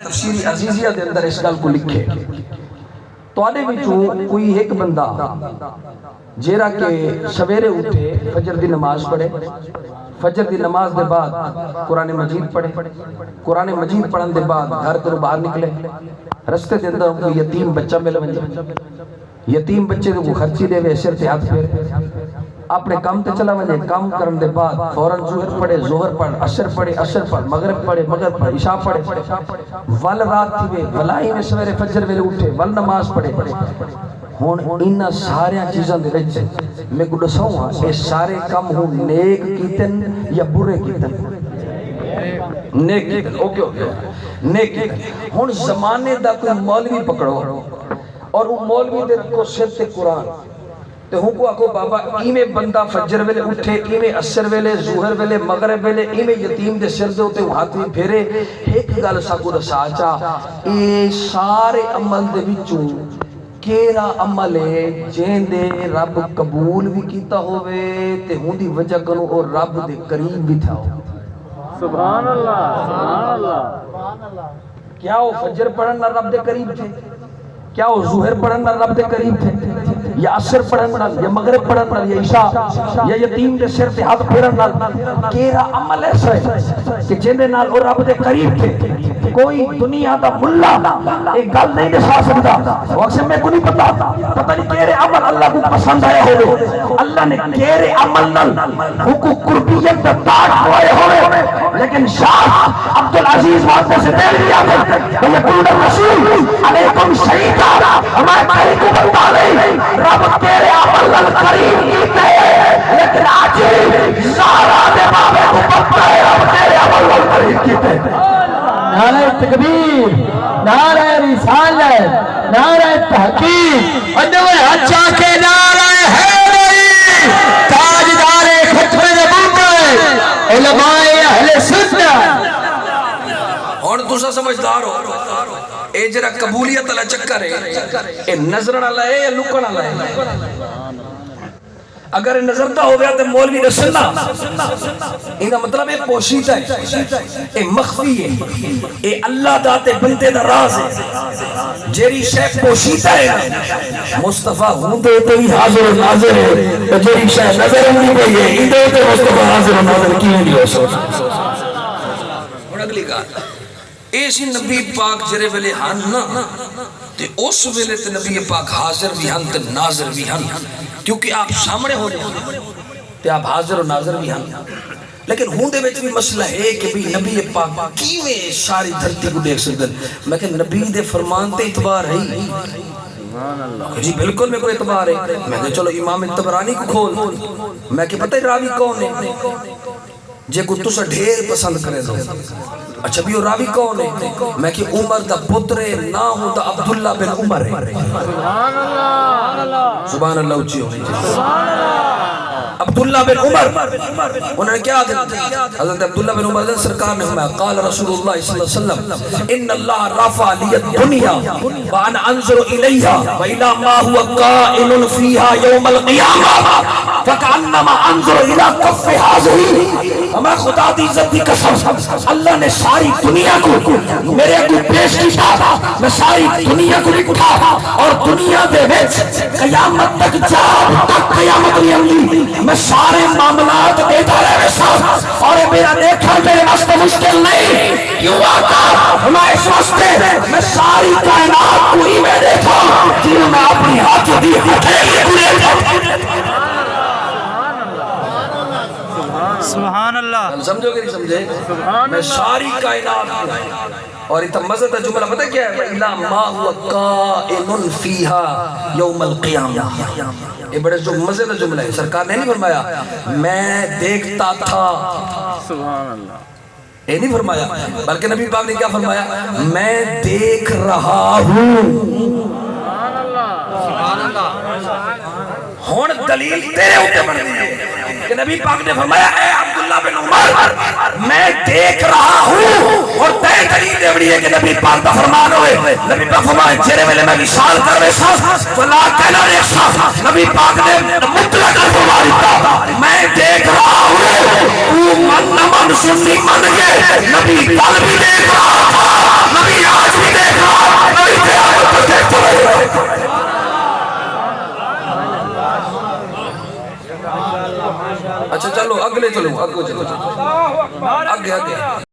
تفسیر عزیزیہ دے اندر اس گل کو لکھے تواڈے وچوں کوئی ایک بندہ جیڑا کہ سویرے اٹھے فجر دی نماز پڑھے، فجر دی نماز دے بعد قرآن مجید پڑھے، قرآن مجید پڑھن دے بعد گھر تو باہر نکلے، رستے دے اندر کوئی یتیم بچہ مل ونجے، یتیم بچے کو خرچی دے وے، سر تے ہاتھ پھیرے، اپنے کام تے چلا ونجے، کام کرن دے بعد فوراً ظہر پڑھے، ظہر پڑھ، عصر پڑھے، عصر پڑھ، مغرب پڑھے، مغرب پڑھ، عشاء پڑھے، ول رات تھی وے، ولائی میں سویرے فجر ویلے اٹھے، ول نماز پڑھے۔ ہن انہاں سارے چیزاں دے وچ میں کو دساں اے سارے کم ہوں نیک کیتن یا برے کیتن؟ نیک کیتن، اوکے اوکے، نیک کیتن۔ ہن زمانے دا کوئی مولوی پکڑو اور وہ مولوی دے کو سر تے قرآن تے ہوں کو آکو بابا ایمیں بندہ فجر ویلے اٹھے، ایمیں عصر ویلے، ظہر ویلے، مغرب ویلے، ایمیں یتیم دے سر دے ہوتے ہاتھ بھی پھیرے، ایک گل ساکو دسا چا اے سارے عمل دے وچوں کیڑا عمل ہے جین دے رب قبول بھی کیتا ہوئے تے ہوں دی وجہ کنو اور رب دے قریب بھی تھا ہو؟ سبحان اللہ، سبحان اللہ۔ کیا وہ فجر پڑھنا رب دے قریب تھے؟ کیا وہ ظہر پڑھنا رب دے قریب تھے؟ یا عصر پڑھنا یا مغرب پڑھنا یا عشاء یا یتیم دے سر تے ہاتھ پھیرنا؟ کیڑا عمل ایسا ہے کہ جن دے نال اور رب دے قریب تھے؟ کوئی دنیا دا ملا ایک گل نہیں دسا سکتا، وقت میں کو نہیں پتہ نہیں کیڑے عمل اللہ کو پسند آیا ہوئے، اللہ نے کیڑے عمل نال حقوق قربیت دا تاج پوائے ہوئے، لیکن شاہ عبدالعزیز واسطے سے دے لیا ہے کہ یقول الرسول علیکم شہیدہ، ہمارے بھائی کو بتا نہیں رب تیرے عمل نال قریب کیتے ہیں، لیکن آج سارا دے بابے کو پتہ ہے رب تیرے عمل نال قریب کیتے ہیں۔ نعرہ تکبیر، نعرہ رسالت، نعرہ تحقیق، ادوے اچھا کے نعرہ حیدری، تاجدار ختم نبوت، علماء اہل سنت۔ اور دوسرا سمجھدار ہو اے جرا قبولیت اللہ چکر ہے، اے نظرن اللہ ہے یا لکن اللہ ہے؟ اگر نظر دا ہو گیا تو مولوی رسلنا انہا مطلب اے پوشیدہ ہے، اے مخفی ہے، اے اللہ دا تے بندے دا راز ہے، جیری شے پوشیدہ ہے مصطفیٰ ہوں دے تو ہی حاضر و ناظر ہے، جیری شے نظر نہیں گئی ہے ہی دے تو مصطفیٰ حاضر و ناظر کی نہیں ہو سکتا۔ اور اگلی کہا ایسی نبی پاک جرے ویلے ہن نا تے اس ویلے تے نبی پاک حاضر بھی ہن تے ناظر بھی ہن، کیونکہ آپ سامنے ہو رہے تے آپ حاضر و ناظر بھی ہن۔ لیکن ہوں دے وچ بھی مسئلہ ہے کہ بھی نبی پاک کیویں ساری دھرتی کو دیکھ سکدن؟ میں کہ نبی دے فرمان تے اعتبار ہے جی بالکل میں کوئی اعتبار ہے۔ میں کہ چلو امام طبرانی کو کھول، میں کہ پتہ راوی کون ہے جے کو تسا ڈھیر پسند کرے دو، اچھا بھی وہ راوی کون ہے؟ میں کہ عمر دا پترے نہ ہوں دا عبداللہ بن عمر ہے۔ سبحان اللہ، سبحان اللہ اچھی ہو عبداللہ بن عمر انہوں نے کیا کہا؟ حضرت عبداللہ بن عمر سرکار نے فرمایا قال رسول اللہ صلی اللہ علیہ وسلم ان اللہ رفع لی الدنیا وانا انظر الیہا وإلی ما هو قائل فیہا یوم القیامہ فکأنما انظر الی کف حاضری۔ ہمیں خدا دی عزت دی قسم اللہ نے ساری دنیا کو میرے کو پیش کیا، میں ساری دنیا کو اٹھا اور دنیا دے وچ قیامت تک جا تک قیامت نہیں آندی میں سارے معاملات دیتا رہے ساتھ، اور میرا دیکھا میرے واسطے مشکل نہیں کیوں آتا میں اس واسطے میں ساری کائنات کو ہی میں دیکھا جنہوں میں اپنی ہاتھ دی ہتھیلی کو دیکھا۔ سبحان اللہ، سمجھو گے نہیں سمجھے؟ میں ساری کائنات اور اتنا مزد جملہ پتہ کیا ہے؟ وَإِلَى مَا هُوَ قَائِمٌ فِيهَا يَوْمَ الْقِيَامَةِ۔ یہ بڑے جو مزد جملہ ہے، سرکار نے نہیں فرمایا میں دیکھتا تھا، سبحان اللہ، یہ نہیں فرمایا، بلکہ نبی پاک نے کیا فرمایا؟ میں دیکھ رہا ہوں۔ سبحان اللہ، ہون دلیل تیرے ہوتے بڑھ دیئے کہ نبی پاک نے فرمایا اے عبداللہ بن عمر میں دیکھ رہا ہوں، اور تے دلیل دے بڑی ہے کہ نبی پاک دا فرمان ہوئے، نبی پاک فرمائے چہرے میں میں وصال کروے ساس فلا کہنا ریسا، نبی پاک نے مطلق فرمائی تھا میں دیکھ رہا ہوں، تو من نہ من سنی من گئے، نبی پاک بھی دیکھ رہا تھا، نبی اچھا چلو اگلے چلو، اگلے چلو، آگے آگے